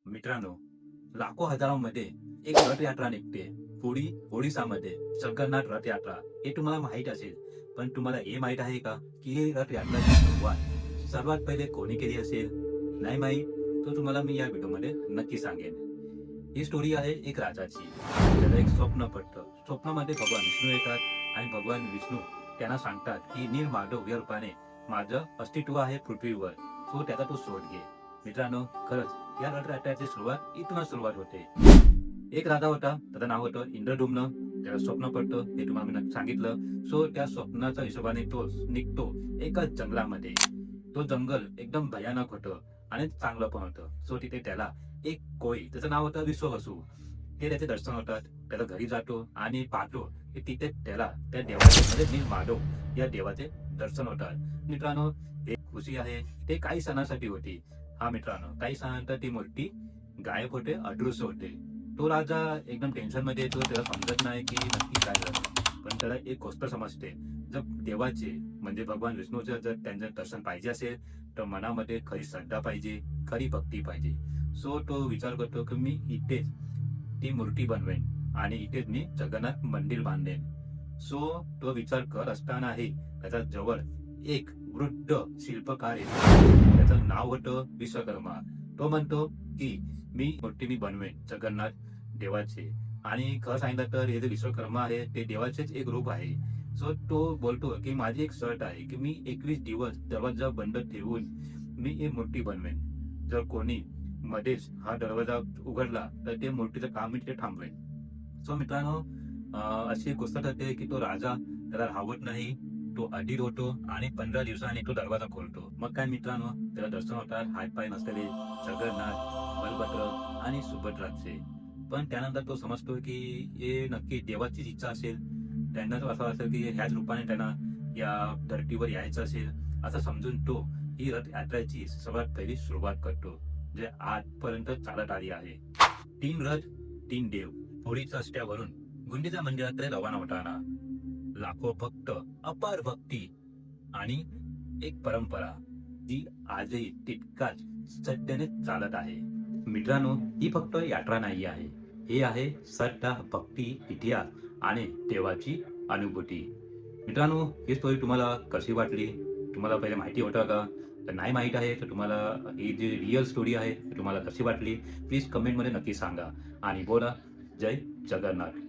मित्रांनो, लाखो हजारांमध्ये एक रथयात्रा निघते. पुढी ओडिसामध्ये जगन्नाथ रथयात्रा. हे तुम्हाला माहीत असेल, पण तुम्हाला हे माहीत आहे का की ही रथयात्राची सुरुवात सर्वात पहिले कोणी केली असेल? नाही माहीत? तर तुम्हाला मी या व्हिडिओमध्ये नक्की सांगेन. ही स्टोरी आहे एक राजाची. त्याला एक स्वप्न पडतं. स्वप्नामध्ये भगवान विष्णू येतात आणि भगवान विष्णू त्यांना सांगतात की नीलमाधव या रूपाने माझं अस्तित्व आहे पृथ्वीवर, सो त्याचा तू शोध घे. मित्रांनो, खरंच या रथयात्रेची सुरुवात इथूनच सुरुवात होते. एक राजा होता, त्याचं नाव होतं इंद्रद्युम्न. त्याला स्वप्न पडतं, हे तुम्हाला मी सांगितलं. सो त्या स्वप्नाच्या हिशोबाने तो निघतो एका जंगलामध्ये. तो जंगल एकदम भयानक होतं आणि चांगलं पण होतं. सो तिथे त्याला एक कोळी, त्याचं नाव होतं विश्ववसू, ते त्याचे दर्शन होतात. त्याला घरी जातो आणि पाहतो की तिथे त्याला त्या देवाचे म्हणजे नीलमाधव या देवाचे दर्शन होतात. मित्रांनो, ते खुशी आहे ते काही सणासाठी होती. हा मित्रांनो, काही सणानंतर ती मूर्ती गायब होते, अदृश्य होते. तो राजा एकदम टेन्शन मध्ये येतो. त्याला समजत नाही की नक्की काय झालं. पण त्याला एक गोष्ट समजते, जर देवाचे म्हणजे भगवान विष्णूचे जर त्यांचं दर्शन पाहिजे असेल तर मनामध्ये खरी श्रद्धा पाहिजे, खरी भक्ती पाहिजे. सो तो विचार करतो की मी इथेच ती मूर्ती बनवेन आणि इथेच मी जगन्नाथ मंदिर बांधेन. सो तो विचार करत असतानाही त्याच्या जवळ एक वृद्ध शिल्पकार येतो. त्याचं नाव होतं विश्वकर्मा. तो म्हणतो की मी मूर्ती बनवेन जगन्नाथ देवाचे, आणि खरं सांगितलं तर हे जे विश्वकर्मा आहे ते देवाचेच एक रूप आहे. सो तो बोलतो की माझी एक शर्त आहे की मी 21 दिवस दरवाजा बंद ठेवून मी ही मूर्ती बनवेन. जर कोणी मध्येच हा दरवाजा उघडला तर ते मूर्तीचं काम मी तिथे थांबवेन. सो मित्रांनो, अशी गोष्ट ठरते की तो राजा त्याला राहवत नाही. तो अधीर होतो आणि 15 दिवसांनी तो दरवाजा खोलतो. मग काय मित्रांनो, त्याला दर्शन होतात हातपाय नसलेले जगन्नाथ, बलभद्र आणि सुभद्राचे. पण त्यानंतर तो समजतो की हे नक्की देवाचीच इच्छा असेल. त्यांना असं असेल की ह्याच रूपाने त्यांना या धर्तीवर यायचं असेल, असं समजून तो ही रथयात्रेची सर्वात पहिली सुरुवात करतो, जे आजपर्यंत चालत आली आहे. 3 रथ 3 देव. होळीच्या रस्त्यावरून गुंडीचा मंदिराकडे रवाना होताना लाखो भक्त, अपार भक्ती आणि एक परंपरा जी आजही तितकाच श्रद्धेने चालत आहे. मित्रांनो, ही फक्त यात्रा नाही आहे, हे आहे श्रद्धा, भक्ती, इतिहास आणि देवाची अनुभूती. मित्रांनो, ही स्टोरी तुम्हाला कशी वाटली? तुम्हाला पहिले माहिती होतं का? तर नाही माहीत आहे तर तुम्हाला ही जी रिअल स्टोरी आहे तुम्हाला कशी वाटली? प्लीज कमेंटमध्ये नक्की सांगा आणि बोला जय जगन्नाथ.